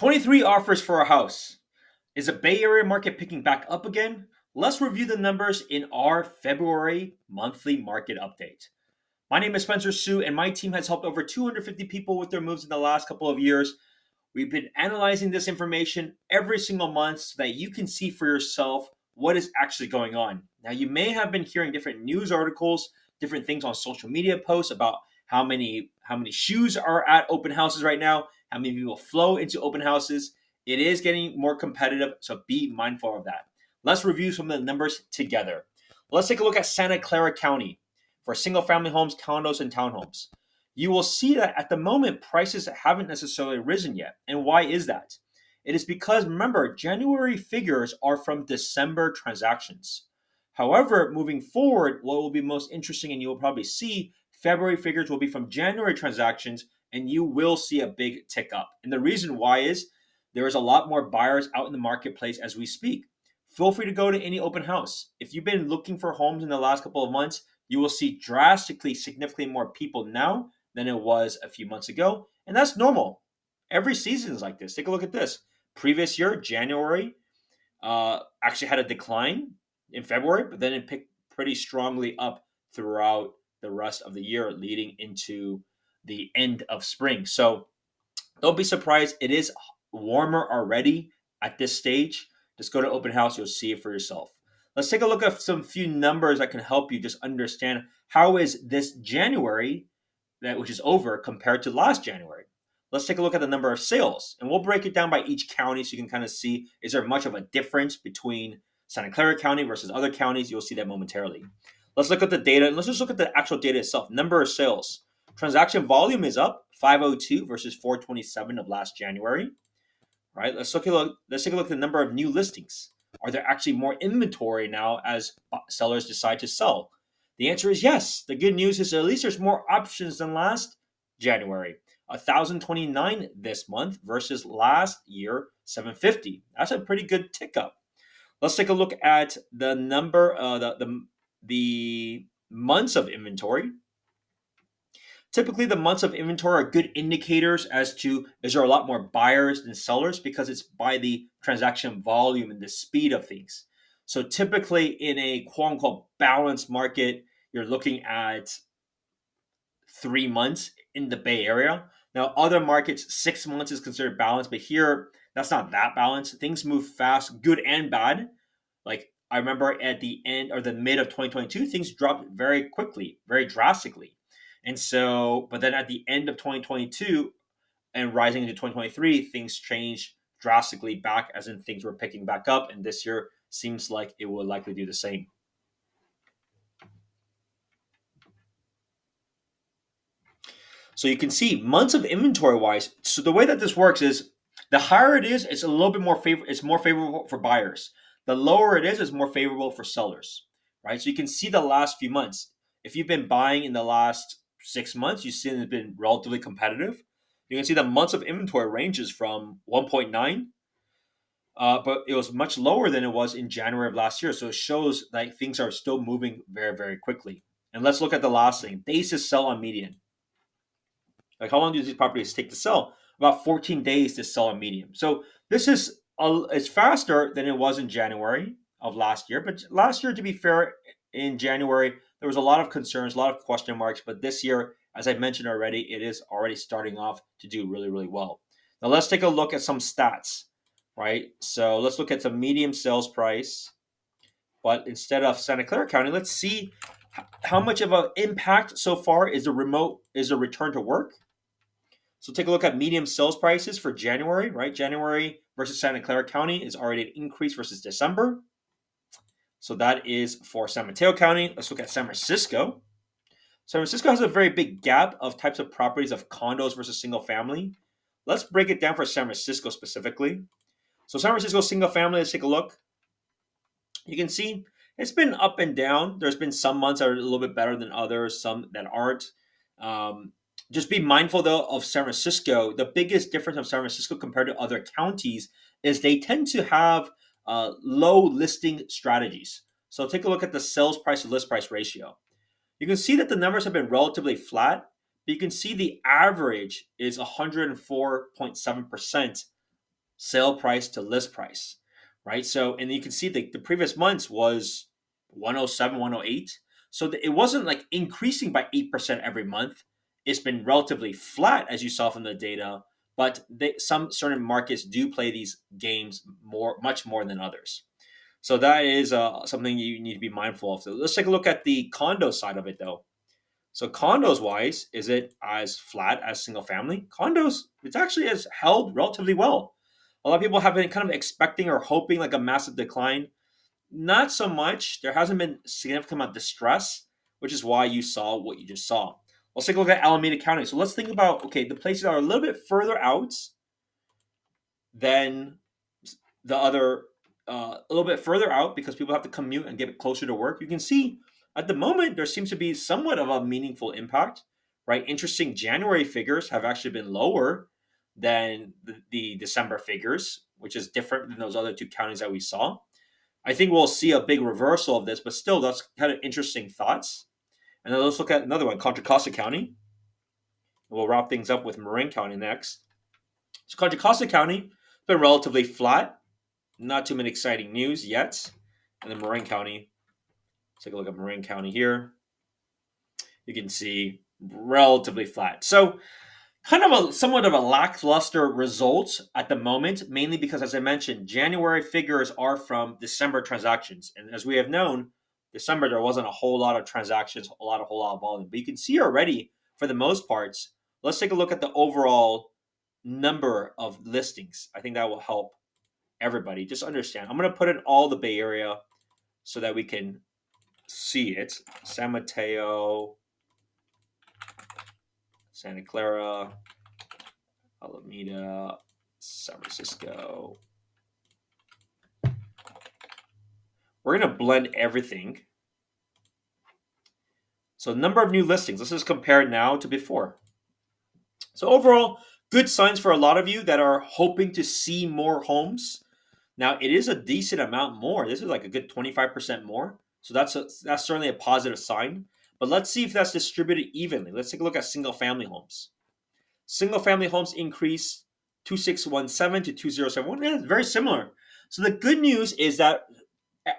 23 offers for a house. Is the Bay Area market picking back up again? Let's review the numbers in our February monthly market update. My name is Spencer Sue, and my team has helped over 250 people with their moves in the last couple of years. We've been analyzing this information every single month so that you can see for yourself what is actually going on. Now, you may have been hearing different news articles, different things on social media posts about how many shoes are at open houses right now, how many people flow into open houses. It is getting more competitive, so be mindful of that. Let's review some of the numbers together. Let's take a look at Santa Clara County for single family homes, condos, and townhomes. You will see that at the moment, prices haven't necessarily risen yet. And why is that? It is because, remember, January figures are from December transactions. However, moving forward, what will be most interesting, and you will probably see, February figures will be from January transactions, and you will see a big tick up. And the reason why is there is a lot more buyers out in the marketplace as we speak. Feel free to go to any open house. If you've been looking for homes in the last couple of months, you will see drastically, significantly more people now than it was a few months ago. And that's normal. Every season is like this. Take a look at this. Previous year, January, actually had a decline in February, but then it picked pretty strongly up throughout the rest of the year, leading into the end of spring. So don't be surprised. It is warmer already at this stage. Just go to open house. You'll see it for yourself. Let's take a look at some few numbers that can help you just understand how is this January, which is over, compared to last January. Let's take a look at the number of sales, and we'll break it down by each county so you can kind of see, is there much of a difference between Santa Clara County versus other counties? You'll see that momentarily. Let's look at the data, and let's just look at the actual data itself. Number of sales. Transaction volume is up 502 versus 427 of last January. Right? Let's take a look at the number of new listings. Are there actually more inventory now as sellers decide to sell? The answer is yes. The good news is at least there's more options than last January. 1,029 this month versus last year 750. That's a pretty good tick up. Let's take a look at the number, the months of inventory. Typically, the months of inventory are good indicators as to is there a lot more buyers than sellers because it's by the transaction volume and the speed of things. So typically in a quote unquote balanced market, you're looking at 3 months in the Bay Area. Now, other markets, 6 months is considered balanced, but here that's not that balanced. Things move fast, good and bad. Like I remember at the end or the mid of 2022, things dropped very quickly, very drastically. And so, but then at the end of 2022 and rising into 2023, things changed drastically back, as in things were picking back up. And this year seems like it will likely do the same. So you can see months of inventory wise. So the way that this works is the higher it is, it's a little bit more favorable. It's more favorable for buyers. The lower it is, it's more favorable for sellers, right? So you can see the last few months. If you've been buying in the last 6 months, you've seen it's been relatively competitive. You can see the months of inventory ranges from 1.9, but it was much lower than it was in January of last year. So it shows that things are still moving very, very quickly. And let's look at the last thing: days to sell on median. Like how long do these properties take to sell? About 14 days to sell on median. So this is it's faster than it was in January of last year. But last year, to be fair, in January there was a lot of concerns, a lot of question marks. But this year, as I mentioned already, it is already starting off to do really, really well. Now let's take a look at some stats. Right. So let's look at the median sales price. But instead of Santa Clara County, let's see how much of an impact so far is the return to work. So take a look at median sales prices for January, right? January versus Santa Clara County is already an increase versus December. So that is for San Mateo County. Let's look at San Francisco. San Francisco has a very big gap of types of properties of condos versus single family. Let's break it down for San Francisco specifically. So San Francisco single family, let's take a look. You can see it's been up and down. There's been some months that are a little bit better than others, some that aren't. Just be mindful though of San Francisco. The biggest difference of San Francisco compared to other counties is they tend to have low listing strategies. So take a look at the sales price to list price ratio. You can see that the numbers have been relatively flat, but you can see the average is 104.7% sale price to list price, right? So, and you can see the previous months was 107, 108. So it wasn't like increasing by 8% every month. It's been relatively flat, as you saw from the data, but some certain markets do play these games much more than others. So that is something you need to be mindful of. So let's take a look at the condo side of it, though. So condos wise, is it as flat as single family? Condos, it's actually has held relatively well. A lot of people have been kind of expecting or hoping like a massive decline. Not so much. There hasn't been significant amount of distress, which is why you saw what you just saw. Let's take a look at Alameda County. So let's think about, okay, the places that are a little bit further out than the other, a little bit further out because people have to commute and get closer to work. You can see at the moment there seems to be somewhat of a meaningful impact, right? Interesting, January figures have actually been lower than the December figures, which is different than those other two counties that we saw. I think we'll see a big reversal of this, but still, that's kind of interesting thoughts. And then let's look at another one, Contra Costa County. We'll wrap things up with Marin County next. So Contra Costa County has been relatively flat. Not too many exciting news yet. And then Marin County, let's take a look at Marin County here. You can see relatively flat. So kind of a somewhat of a lackluster result at the moment, mainly because, as I mentioned, January figures are from December transactions. And as we have known, December, there wasn't a whole lot of transactions, a whole lot of volume. But you can see already, for the most parts, let's take a look at the overall number of listings. I think that will help everybody just understand. I'm going to put in all the Bay Area so that we can see it. San Mateo, Santa Clara, Alameda, San Francisco. We're going to blend everything. So number of new listings. Let's just compare now to before. So overall, good signs for a lot of you that are hoping to see more homes. Now, it is a decent amount more. This is like a good 25% more. So that's certainly a positive sign. But let's see if that's distributed evenly. Let's take a look at single family homes. Single family homes increase 2617 to 2071. Yeah, it's very similar. So the good news is that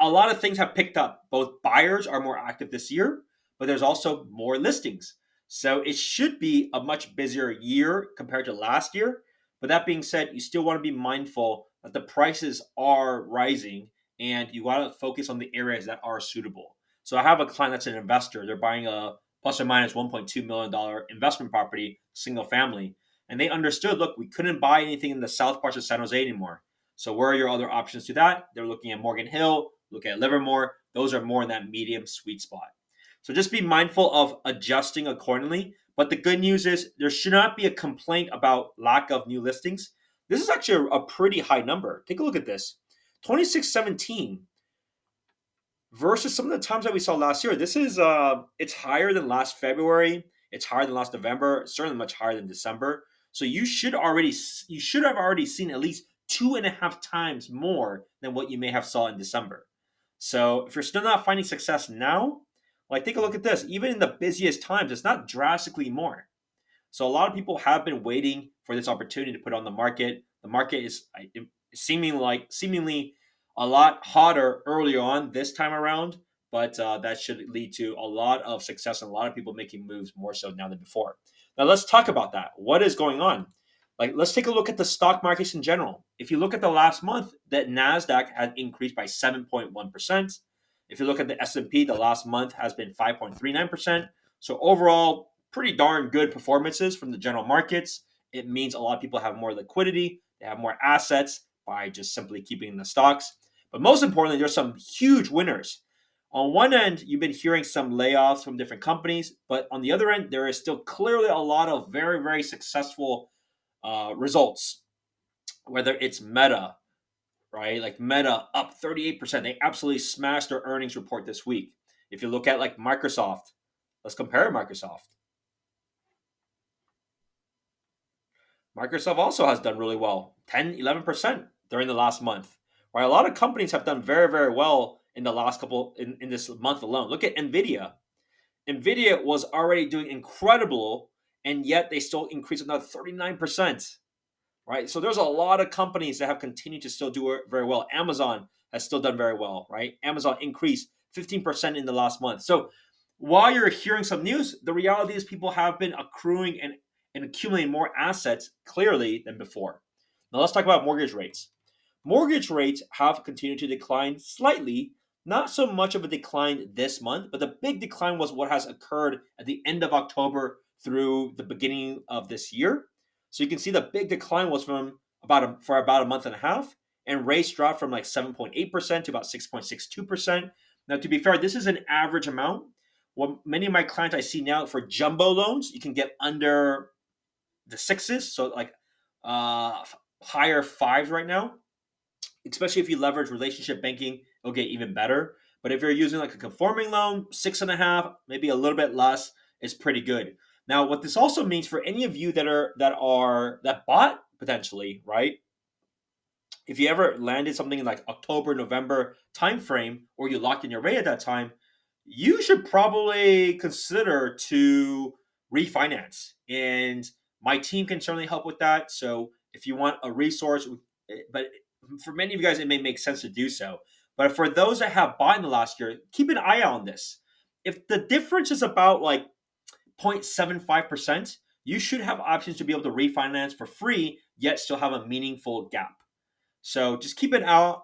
a lot of things have picked up. Both buyers are more active this year, but there's also more listings. So it should be a much busier year compared to last year. But that being said, you still want to be mindful that the prices are rising and you want to focus on the areas that are suitable. So I have a client that's an investor. They're buying a plus or minus $1.2 million investment property, single family. And they understood, look, we couldn't buy anything in the south parts of San Jose anymore. So where are your other options to that? They're looking at Morgan Hill, look at Livermore. Those are more in that medium sweet spot. So just be mindful of adjusting accordingly. But the good news is there should not be a complaint about lack of new listings. This is actually a pretty high number. Take a look at this. 2617 versus some of the times that we saw last year. This is it's higher than last February. It's higher than last November. It's certainly much higher than December. So you should have already seen at least 2.5 times more than what you may have saw in December. So if you're still not finding success now, like take a look at this. Even in the busiest times, it's not drastically more. So a lot of people have been waiting for this opportunity to put on the market. The market is seemingly a lot hotter earlier on this time around, but that should lead to a lot of success and a lot of people making moves more so now than before. Now let's talk about that. What is going on? Like let's take a look at the stock markets in general. If you look at the last month, that Nasdaq had increased by 7.1%. If you look at the S&P, the last month has been 5.39%. So overall, pretty darn good performances from the general markets. It means a lot of people have more liquidity, they have more assets by just simply keeping the stocks. But most importantly, there's some huge winners. On one end, you've been hearing some layoffs from different companies, but on the other end, there is still clearly a lot of very, very successful results. Whether it's Meta, right? Like Meta up 38%. They absolutely smashed their earnings report this week. If you look at like Microsoft, let's compare Microsoft. Microsoft also has done really well, 10, 11% during the last month. Right? A lot of companies have done very, very well in the last in this month alone. Look at Nvidia. Nvidia was already doing incredible, and yet they still increased another 39%. right? So there's a lot of companies that have continued to still do very well. Amazon has still done very well, right? Amazon increased 15% in the last month. So while you're hearing some news, the reality is people have been accruing and accumulating more assets clearly than before. Now let's talk about mortgage rates. Mortgage rates have continued to decline slightly, not so much of a decline this month, but the big decline was what has occurred at the end of October through the beginning of this year. So you can see the big decline was for about a month and a half, and rates dropped from like 7.8% to about 6.62%. Now, to be fair, this is an average amount. What many of my clients I see now for jumbo loans, you can get under the sixes, so like higher fives right now, especially if you leverage relationship banking, it'll get even better. But if you're using like a conforming loan, 6.5, maybe a little bit less, is pretty good. Now, what this also means for any of you that bought potentially, right? If you ever landed something in like October, November timeframe, or you locked in your rate at that time, you should probably consider to refinance. And my team can certainly help with that. So if you want a resource, but for many of you guys, it may make sense to do so. But for those that have bought in the last year, keep an eye out on this. If the difference is about like 0.75%, you should have options to be able to refinance for free, yet still have a meaningful gap. So just keep an eye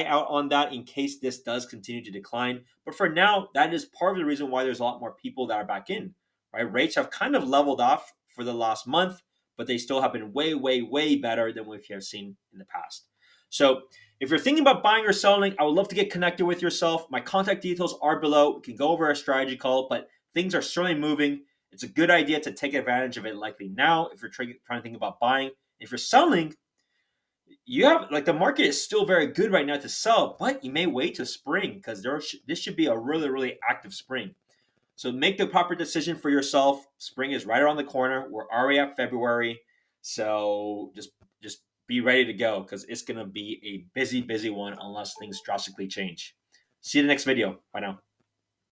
out on that in case this does continue to decline. But for now, that is part of the reason why there's a lot more people that are back in. Right, rates have kind of leveled off for the last month, but they still have been way, way, way better than what we have seen in the past. So if you're thinking about buying or selling, I would love to get connected with yourself. My contact details are below. We can go over a strategy call, but things are certainly moving. It's a good idea to take advantage of it likely now if you're trying to think about buying. If you're selling, you have like the market is still very good right now to sell, but you may wait to spring because this should be a really, really active spring. So make the proper decision for yourself. Spring is right around the corner. We're already at February, so just be ready to go because it's gonna be a busy, busy one unless things drastically change. See you in the next video. Bye now.